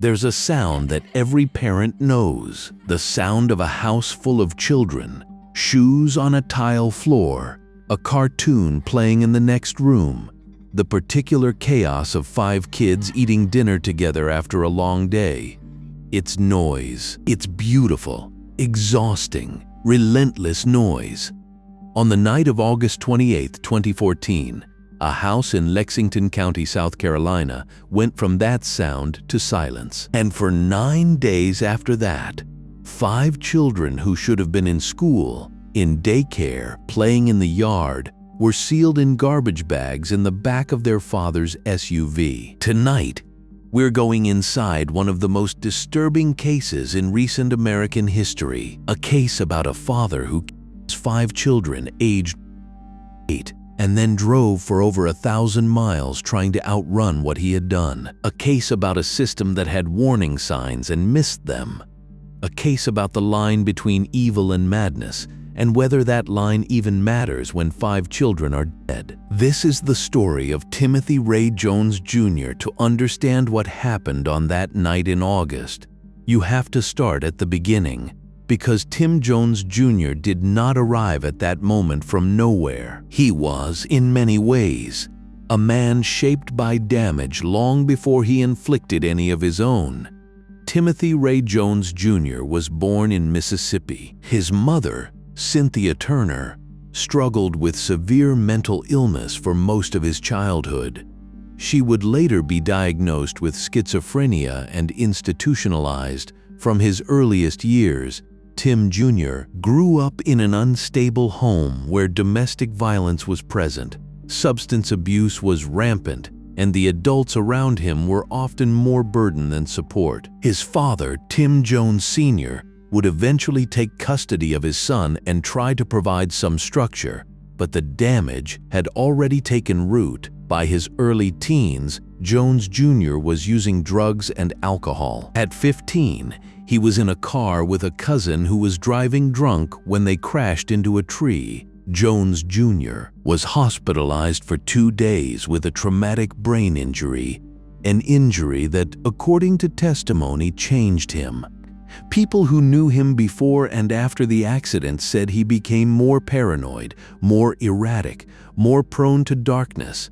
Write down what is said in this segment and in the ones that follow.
There's a sound that every parent knows, the sound of a house full of children, shoes on a tile floor, a cartoon playing in the next room, the particular chaos of 5 kids eating dinner together after a long day. It's noise. It's beautiful, exhausting, relentless noise. On the night of August 28, 2014, a house in Lexington County, South Carolina, went from that sound to silence. And for 9 days after that, 5 children who should have been in school, in daycare, playing in the yard, were sealed in garbage bags in the back of their father's SUV. Tonight, we're going inside one of the most disturbing cases in recent American history, a case about a father who killed 5 children aged 8 and then drove for over 1,000 miles trying to outrun what he had done. A case about a system that had warning signs and missed them. A case about the line between evil and madness, and whether that line even matters when 5 children are dead. This is the story of Timothy Ray Jones Jr. To understand what happened on that night in August, you have to start at the beginning, because Tim Jones Jr. did not arrive at that moment from nowhere. He was, in many ways, a man shaped by damage long before he inflicted any of his own. Timothy Ray Jones Jr. was born in Mississippi. His mother, Cynthia Turner, struggled with severe mental illness for most of his childhood. She would later be diagnosed with schizophrenia and institutionalized. From his earliest years, Tim Jr. grew up in an unstable home where domestic violence was present, substance abuse was rampant, and the adults around him were often more burden than support. His father, Tim Jones Sr., would eventually take custody of his son and try to provide some structure, but the damage had already taken root. By his early teens, Jones Jr. was using drugs and alcohol. At 15, he was in a car with a cousin who was driving drunk when they crashed into a tree. Jones Jr. was hospitalized for 2 days with a traumatic brain injury, an injury that, according to testimony, changed him. People who knew him before and after the accident said he became more paranoid, more erratic, more prone to darkness.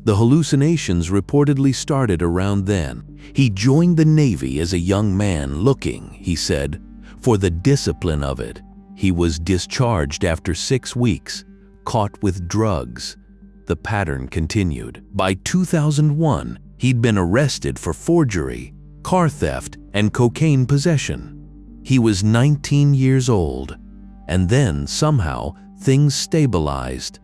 The hallucinations reportedly started around then. He joined the Navy as a young man looking, he said, for the discipline of it. He was discharged after 6 weeks, caught with drugs. The pattern continued. By 2001, he'd been arrested for forgery, car theft, and cocaine possession. He was 19 years old, and then somehow things stabilized.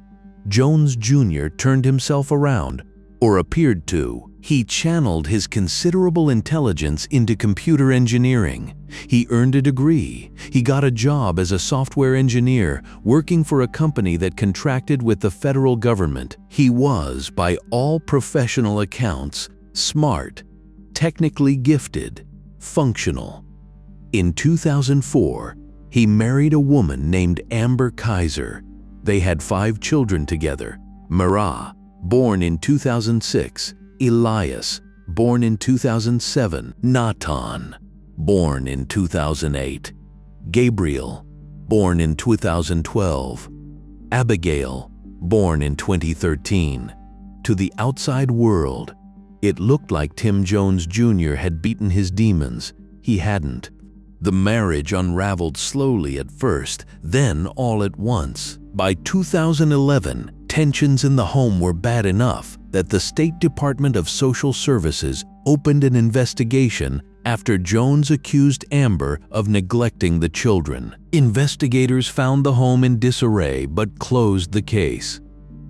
Jones Jr. turned himself around, or appeared to. He channeled his considerable intelligence into computer engineering. He earned a degree. He got a job as a software engineer, working for a company that contracted with the federal government. He was, by all professional accounts, smart, technically gifted, functional. In 2004, he married a woman named Amber Kaiser. They had 5 children together: Merah, born in 2006, Elias, born in 2007, Nahtahn, born in 2008, Gabriel, born in 2012, Abigail, born in 2013. To the outside world, it looked like Tim Jones Jr. had beaten his demons. He hadn't. The marriage unraveled slowly at first, then all at once. By 2011, tensions in the home were bad enough that the State Department of Social Services opened an investigation after Jones accused Amber of neglecting the children. Investigators found the home in disarray but closed the case.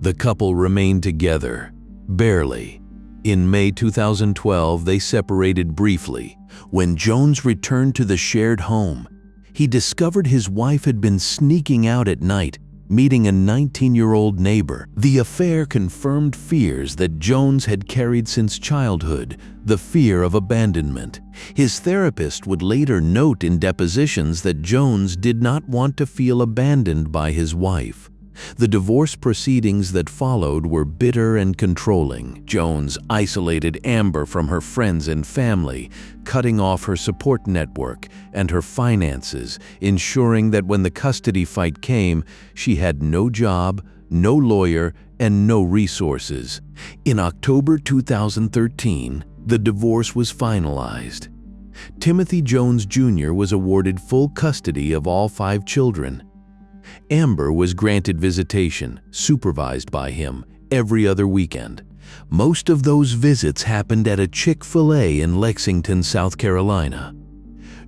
The couple remained together, barely. In May 2012, they separated briefly. When Jones returned to the shared home, he discovered his wife had been sneaking out at night, meeting a 19-year-old neighbor. The affair confirmed fears that Jones had carried since childhood, the fear of abandonment. His therapist would later note in depositions that Jones did not want to feel abandoned by his wife. The divorce proceedings that followed were bitter and controlling. Jones isolated Amber from her friends and family, cutting off her support network and her finances, ensuring that when the custody fight came, she had no job, no lawyer, and no resources. In October 2013, the divorce was finalized. Timothy Jones Jr. was awarded full custody of all 5 children. Amber was granted visitation, supervised by him, every other weekend. Most of those visits happened at a Chick-fil-A in Lexington, South Carolina.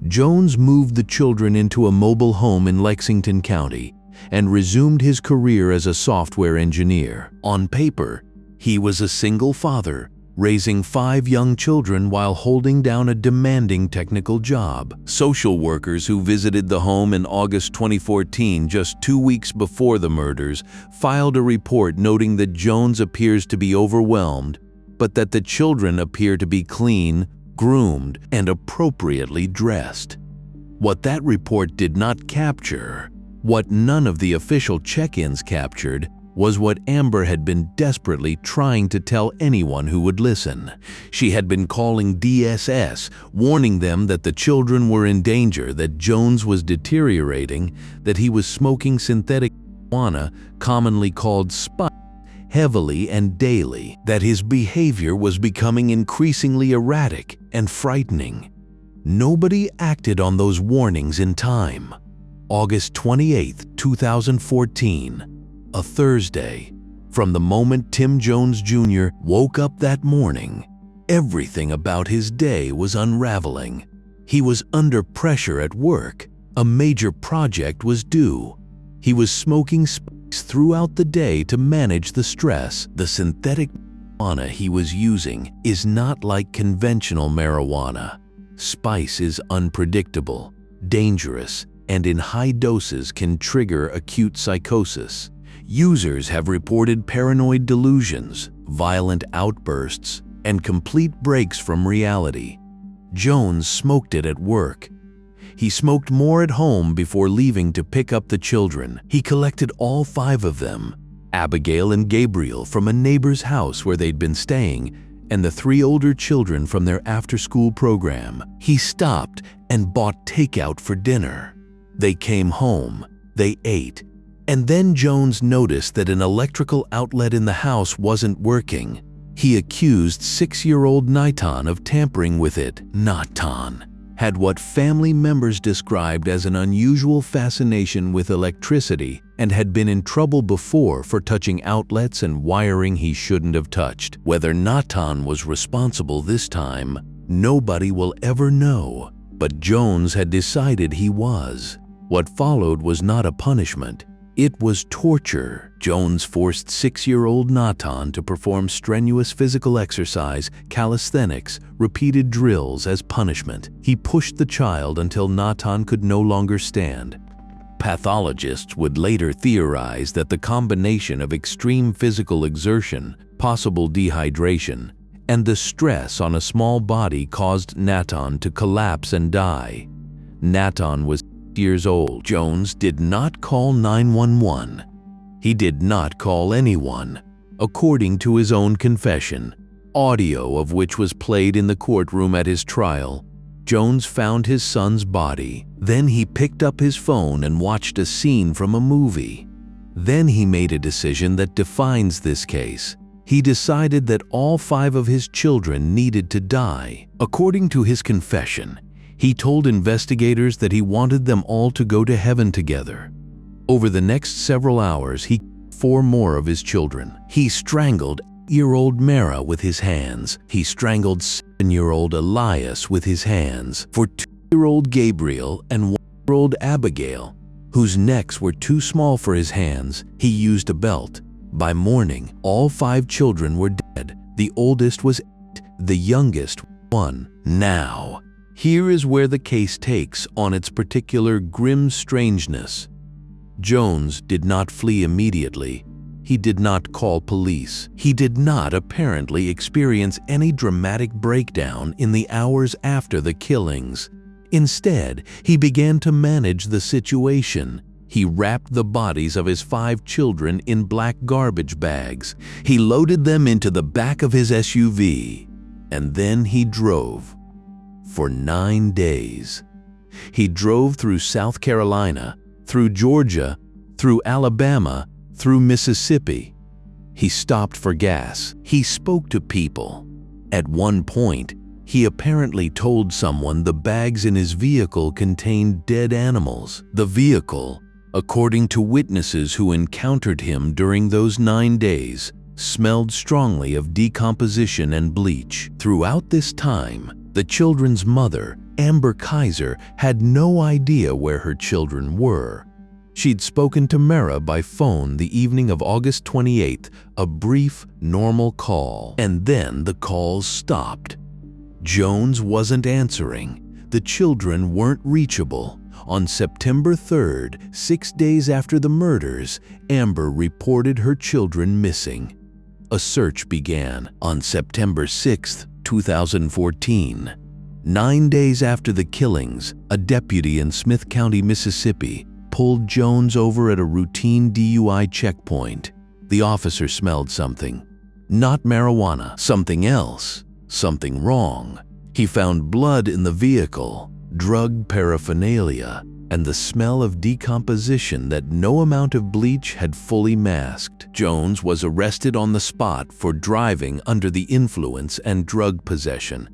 Jones moved the children into a mobile home in Lexington County and resumed his career as a software engineer. On paper, he was a single father, raising 5 young children while holding down a demanding technical job. Social workers who visited the home in August 2014, just 2 weeks before the murders, filed a report noting that Jones appears to be overwhelmed, but that the children appear to be clean, groomed, and appropriately dressed. What that report did not capture, what none of the official check-ins captured, was what Amber had been desperately trying to tell anyone who would listen. She had been calling DSS, warning them that the children were in danger, that Jones was deteriorating, that he was smoking synthetic marijuana, commonly called spice, heavily and daily, that his behavior was becoming increasingly erratic and frightening. Nobody acted on those warnings in time. August 28, 2014. A Thursday. From the moment Tim Jones Jr. woke up that morning, everything about his day was unraveling. He was under pressure at work. A major project was due. He was smoking spice throughout the day to manage the stress. The synthetic marijuana he was using is not like conventional marijuana. Spice is unpredictable, dangerous, and in high doses can trigger acute psychosis. Users have reported paranoid delusions, violent outbursts, and complete breaks from reality. Jones smoked it at work. He smoked more at home before leaving to pick up the children. He collected all 5 of them, Abigail and Gabriel, from a neighbor's house where they'd been staying, and the 3 older children from their after-school program. He stopped and bought takeout for dinner. They came home, they ate, and then Jones noticed that an electrical outlet in the house wasn't working. He accused 6-year-old Nahtahn of tampering with it. Nahtahn had what family members described as an unusual fascination with electricity and had been in trouble before for touching outlets and wiring he shouldn't have touched. Whether Nahtahn was responsible this time, nobody will ever know, but Jones had decided he was. What followed was not a punishment. It was torture. Jones forced 6-year-old Nahtahn to perform strenuous physical exercise, calisthenics, repeated drills as punishment. He pushed the child until Nahtahn could no longer stand. Pathologists would later theorize that the combination of extreme physical exertion, possible dehydration, and the stress on a small body caused Nahtahn to collapse and die. Nahtahn was years old. Jones did not call 911. He did not call anyone, according to his own confession, audio of which was played in the courtroom at his trial. Jones found his son's body. Then he picked up his phone and watched a scene from a movie. Then he made a decision that defines this case. He decided that all 5 of his children needed to die. According to his confession, he told investigators that he wanted them all to go to heaven together. Over the next several hours, he killed 4 more of his children. He strangled 8-year-old Merah with his hands. He strangled 7-year-old Elias with his hands. For 2-year-old Gabriel and 1-year-old Abigail, whose necks were too small for his hands, he used a belt. By morning, all 5 children were dead. The oldest was 8, the youngest 1. Now, here is where the case takes on its particular grim strangeness. Jones did not flee immediately. He did not call police. He did not apparently experience any dramatic breakdown in the hours after the killings. Instead, he began to manage the situation. He wrapped the bodies of his 5 children in black garbage bags. He loaded them into the back of his SUV, and then he drove. For 9 days. He drove through South Carolina, through Georgia, through Alabama, through Mississippi. He stopped for gas. He spoke to people. At one point, he apparently told someone the bags in his vehicle contained dead animals. The vehicle, according to witnesses who encountered him during those 9 days, smelled strongly of decomposition and bleach. Throughout this time, the children's mother, Amber Kaiser, had no idea where her children were. She'd spoken to Merah by phone the evening of August 28th, a brief, normal call, and then the calls stopped. Jones wasn't answering. The children weren't reachable. On September 3rd, 6 days after the murders, Amber reported her children missing. A search began on September 6, 2014. 9 days after the killings, a deputy in Smith County, Mississippi, pulled Jones over at a routine DUI checkpoint. The officer smelled something. Not marijuana, something else, something wrong. He found blood in the vehicle, drug paraphernalia, and the smell of decomposition that no amount of bleach had fully masked. Jones was arrested on the spot for driving under the influence and drug possession,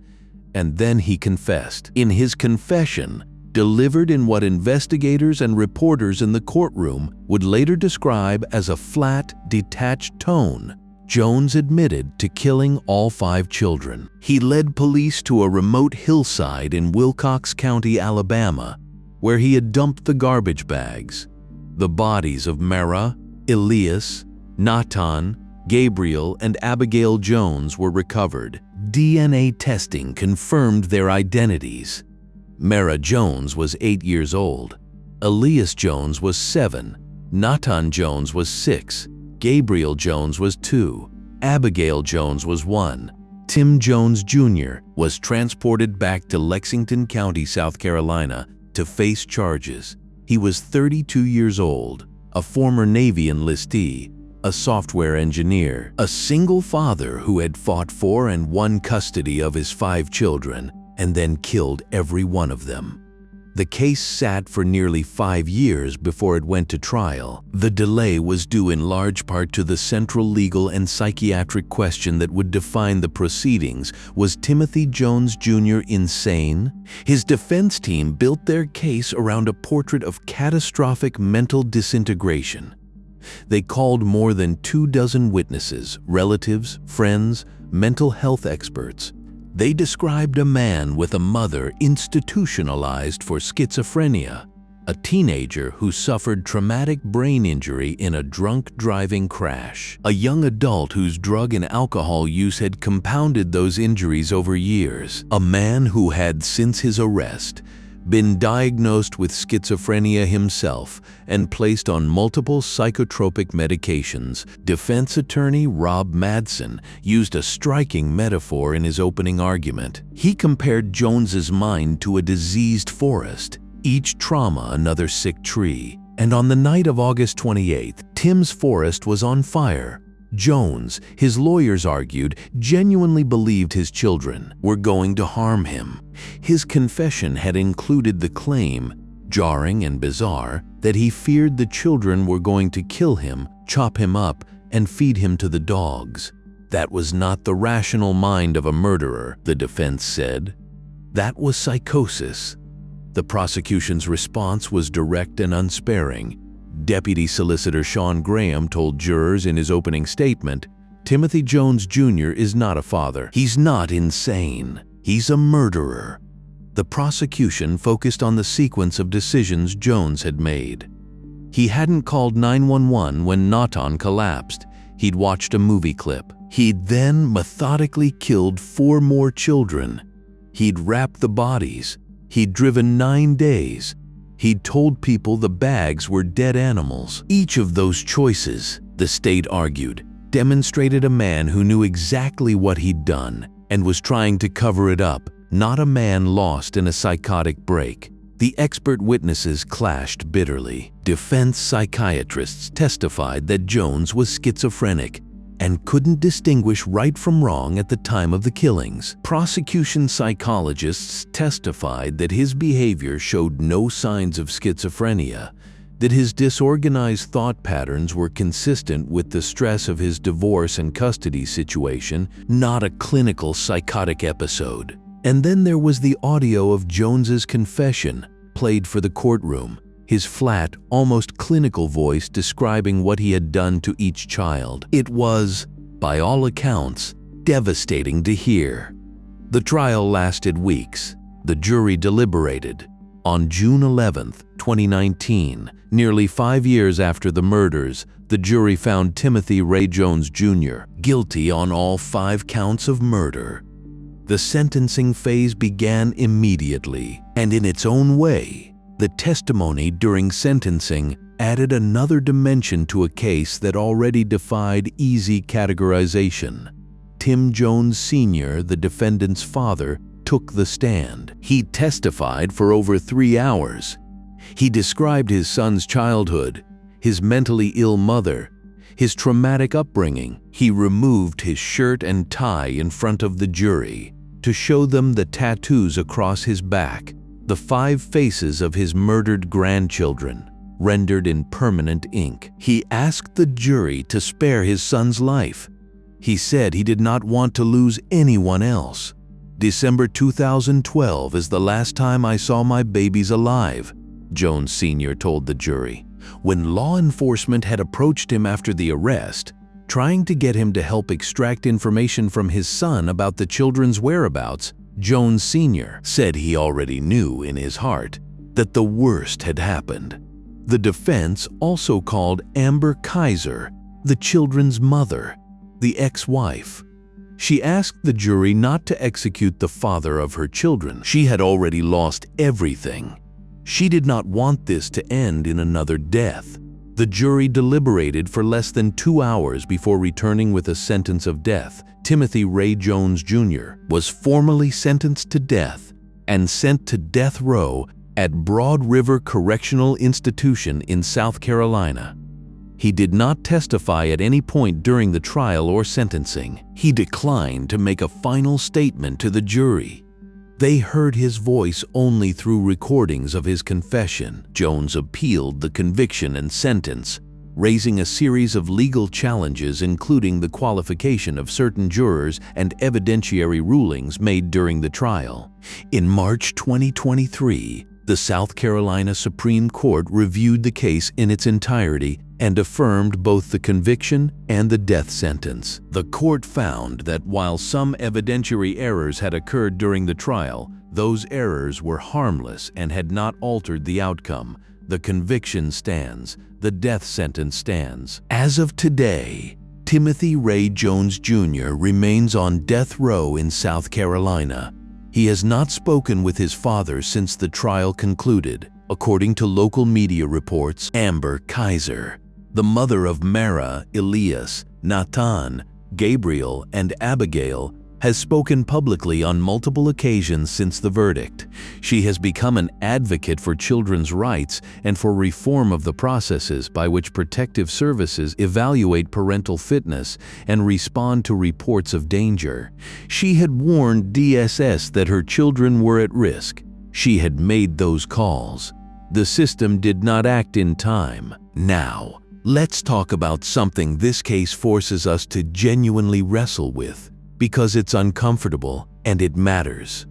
and then he confessed. In his confession, delivered in what investigators and reporters in the courtroom would later describe as a flat, detached tone, Jones admitted to killing all 5 children. He led police to a remote hillside in Wilcox County, Alabama, where he had dumped the garbage bags. The bodies of Merah, Elias, Nahtahn, Gabriel, and Abigail Jones were recovered. DNA testing confirmed their identities. Merah Jones was 8 years old. Elias Jones was 7. Nahtahn Jones was 6. Gabriel Jones was 2. Abigail Jones was 1. Tim Jones Jr. was transported back to Lexington County, South Carolina, to face charges. He was 32 years old, a former Navy enlistee, a software engineer, a single father who had fought for and won custody of his 5 children, and then killed every one of them. The case sat for nearly 5 years before it went to trial. The delay was due in large part to the central legal and psychiatric question that would define the proceedings. Was Timothy Jones Jr. insane? His defense team built their case around a portrait of catastrophic mental disintegration. They called more than 24 witnesses, relatives, friends, mental health experts. They described a man with a mother institutionalized for schizophrenia, a teenager who suffered traumatic brain injury in a drunk driving crash, a young adult whose drug and alcohol use had compounded those injuries over years, a man who had, since his arrest, been diagnosed with schizophrenia himself and placed on multiple psychotropic medications. Defense attorney Rob Madsen used a striking metaphor in his opening argument. He compared Jones's mind to a diseased forest, each trauma another sick tree. And on the night of August 28th, Tim's forest was on fire. Jones, his lawyers argued, genuinely believed his children were going to harm him. His confession had included the claim, jarring and bizarre, that he feared the children were going to kill him, chop him up, and feed him to the dogs. That was not the rational mind of a murderer, the defense said. That was psychosis. The prosecution's response was direct and unsparing. Deputy Solicitor Sean Graham told jurors in his opening statement, "Timothy Jones Jr. is not a father. He's not insane. He's a murderer." The prosecution focused on the sequence of decisions Jones had made. He hadn't called 911 when Nahtahn collapsed. He'd watched a movie clip. He'd then methodically killed 4 more children. He'd wrapped the bodies. He'd driven 9 days. He'd told people the bags were dead animals. Each of those choices, the state argued, demonstrated a man who knew exactly what he'd done and was trying to cover it up, not a man lost in a psychotic break. The expert witnesses clashed bitterly. Defense psychiatrists testified that Jones was schizophrenic and couldn't distinguish right from wrong at the time of the killings. Prosecution psychologists testified that his behavior showed no signs of schizophrenia, that his disorganized thought patterns were consistent with the stress of his divorce and custody situation, not a clinical psychotic episode. And then there was the audio of Jones's confession, played for the courtroom, his flat, almost clinical voice describing what he had done to each child. It was, by all accounts, devastating to hear. The trial lasted weeks. The jury deliberated. On June 11, 2019, nearly 5 years after the murders, the jury found Timothy Ray Jones Jr. guilty on all 5 counts of murder. The sentencing phase began immediately, and in its own way, the testimony during sentencing added another dimension to a case that already defied easy categorization. Tim Jones Sr., the defendant's father, took the stand. He testified for over 3 hours. He described his son's childhood, his mentally ill mother, his traumatic upbringing. He removed his shirt and tie in front of the jury to show them the tattoos across his back, the 5 faces of his murdered grandchildren, rendered in permanent ink. He asked the jury to spare his son's life. He said he did not want to lose anyone else. "December 2012 is the last time I saw my babies alive," Jones Sr. told the jury. When law enforcement had approached him after the arrest, trying to get him to help extract information from his son about the children's whereabouts, Jones Sr. said he already knew in his heart that the worst had happened. The defense also called Amber Kaiser, the children's mother, the ex-wife. She asked the jury not to execute the father of her children. She had already lost everything. She did not want this to end in another death. The jury deliberated for less than 2 hours before returning with a sentence of death. Timothy Ray Jones Jr. was formally sentenced to death and sent to death row at Broad River Correctional Institution in South Carolina. He did not testify at any point during the trial or sentencing. He declined to make a final statement to the jury. They heard his voice only through recordings of his confession. Jones appealed the conviction and sentence, raising a series of legal challenges including the qualification of certain jurors and evidentiary rulings made during the trial. In March 2023, the South Carolina Supreme Court reviewed the case in its entirety and affirmed both the conviction and the death sentence. The court found that while some evidentiary errors had occurred during the trial, those errors were harmless and had not altered the outcome. The conviction stands. The death sentence stands. As of today, Timothy Ray Jones Jr. remains on death row in South Carolina. He has not spoken with his father since the trial concluded. According to local media reports, Amber Kaiser, the mother of Merah, Elias, Nahtahn, Gabriel, and Abigail, has spoken publicly on multiple occasions since the verdict. She has become an advocate for children's rights and for reform of the processes by which protective services evaluate parental fitness and respond to reports of danger. She had warned DSS that her children were at risk. She had made those calls. The system did not act in time. Now, let's talk about something this case forces us to genuinely wrestle with, because it's uncomfortable and it matters.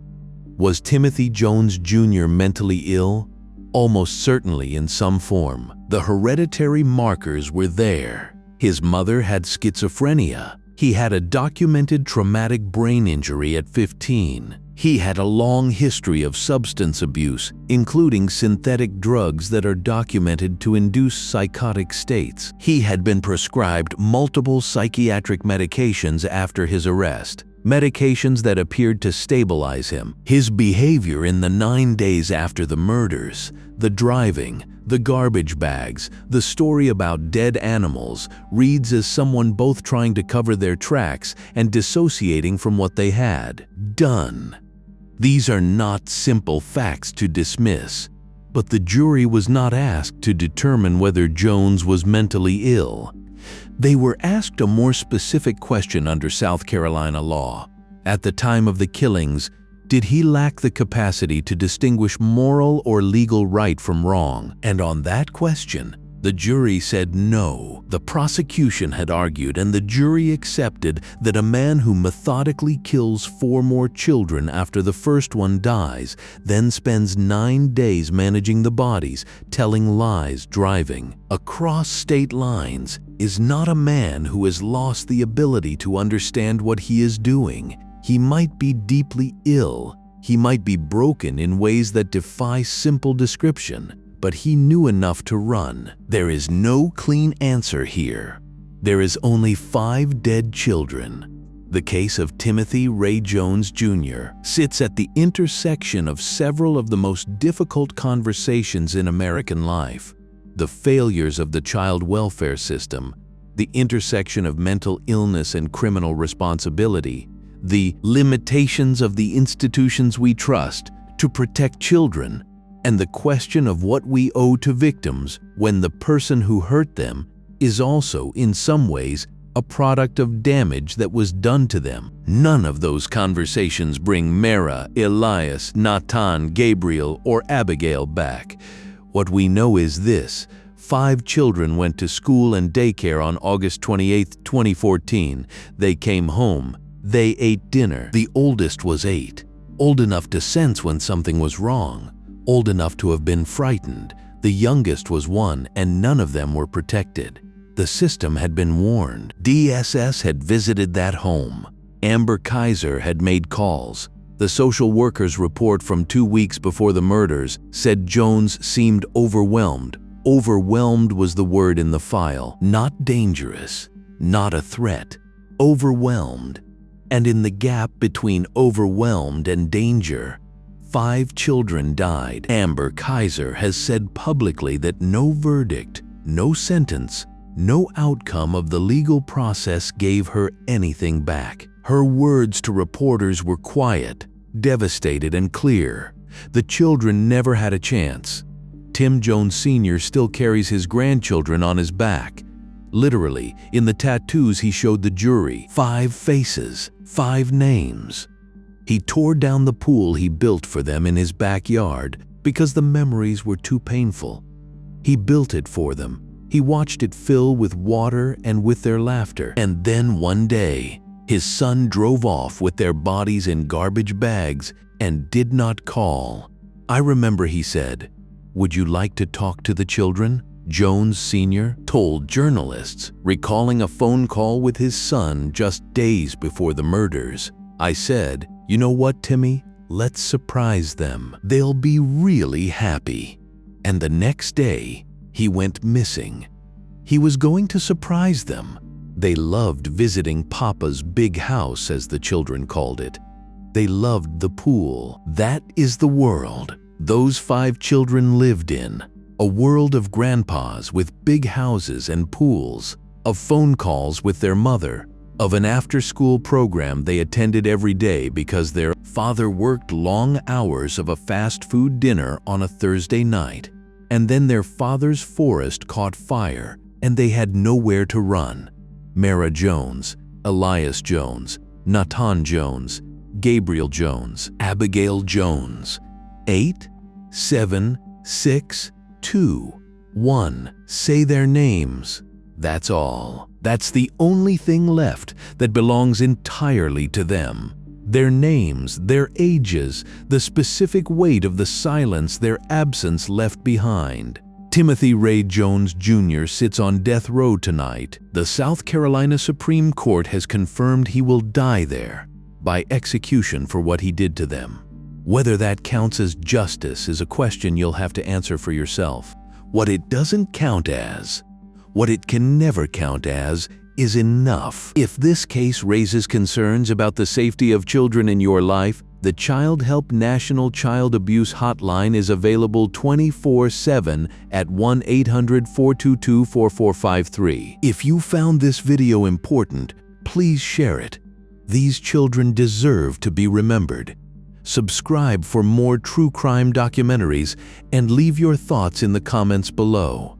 Was Timothy Jones Jr. mentally ill? Almost certainly in some form. The hereditary markers were there. His mother had schizophrenia. He had a documented traumatic brain injury at 15. He had a long history of substance abuse, including synthetic drugs that are documented to induce psychotic states. He had been prescribed multiple psychiatric medications after his arrest, medications that appeared to stabilize him. His behavior in the 9 days after the murders, the driving, the garbage bags, the story about dead animals, reads as someone both trying to cover their tracks and dissociating from what they had done. These are not simple facts to dismiss. But the jury was not asked to determine whether Jones was mentally ill. They were asked a more specific question under South Carolina law. At the time of the killings, did he lack the capacity to distinguish moral or legal right from wrong? And on that question, the jury said no. The prosecution had argued and the jury accepted that a man who methodically kills 4 more children after the first one dies, then spends 9 days managing the bodies, telling lies, driving across state lines, is not a man who has lost the ability to understand what he is doing. He might be deeply ill. He might be broken in ways that defy simple description. But he knew enough to run. There is no clean answer here. There is only 5 dead children. The case of Timothy Ray Jones Jr. sits at the intersection of several of the most difficult conversations in American life: the failures of the child welfare system, the intersection of mental illness and criminal responsibility, the limitations of the institutions we trust to protect children, and the question of what we owe to victims when the person who hurt them is also, in some ways, a product of damage that was done to them. None of those conversations bring Merah, Elias, Nahtahn, Gabriel, or Abigail back. What we know is this: 5 children went to school and daycare on August 28, 2014. They came home. They ate dinner. The oldest was 8, old enough to sense when something was wrong, old enough to have been frightened. The youngest was 1, and none of them were protected. The system had been warned. DSS had visited that home. Amber Kaiser had made calls. The social worker's report from 2 weeks before the murders said Jones seemed overwhelmed. Overwhelmed was the word in the file. Not dangerous, not a threat. Overwhelmed. And in the gap between overwhelmed and danger, 5 children died. Amber Kaiser has said publicly that no verdict, no sentence, no outcome of the legal process gave her anything back. Her words to reporters were quiet, devastated, and clear. The children never had a chance. Tim Jones Sr. still carries his grandchildren on his back. Literally, in the tattoos he showed the jury, 5 faces, 5 names. He tore down the pool he built for them in his backyard because the memories were too painful. He built it for them. He watched it fill with water and with their laughter. And then one day, his son drove off with their bodies in garbage bags and did not call. I remember he said, "Would you like to talk to the children?" Jones Sr. told journalists, recalling a phone call with his son just days before the murders. I said, "You know what, Timmy? Let's surprise them. They'll be really happy." And the next day, he went missing. He was going to surprise them. They loved visiting Papa's big house, as the children called it. They loved the pool. That is the world those 5 children lived in. A world of grandpas with big houses and pools, of phone calls with their mother, of an after-school program they attended every day because their father worked long hours of a fast food dinner on a Thursday night. And then their father's forest caught fire and they had nowhere to run. Merah Jones, Elias Jones, Nahtahn Jones, Gabriel Jones, Abigail Jones. 8, 7, 6, 2, 1. Say their names. That's all. That's the only thing left that belongs entirely to them. Their names, their ages, the specific weight of the silence their absence left behind. Timothy Ray Jones Jr. sits on death row tonight. The South Carolina Supreme Court has confirmed he will die there by execution for what he did to them. Whether that counts as justice is a question you'll have to answer for yourself. What it doesn't count as, what it can never count as, is enough. If this case raises concerns about the safety of children in your life, the Child Help National Child Abuse Hotline is available 24/7 at 1-800-422-4453. If you found this video important, please share it. These children deserve to be remembered. subscribe for more true crime documentaries, and leave your thoughts in the comments below.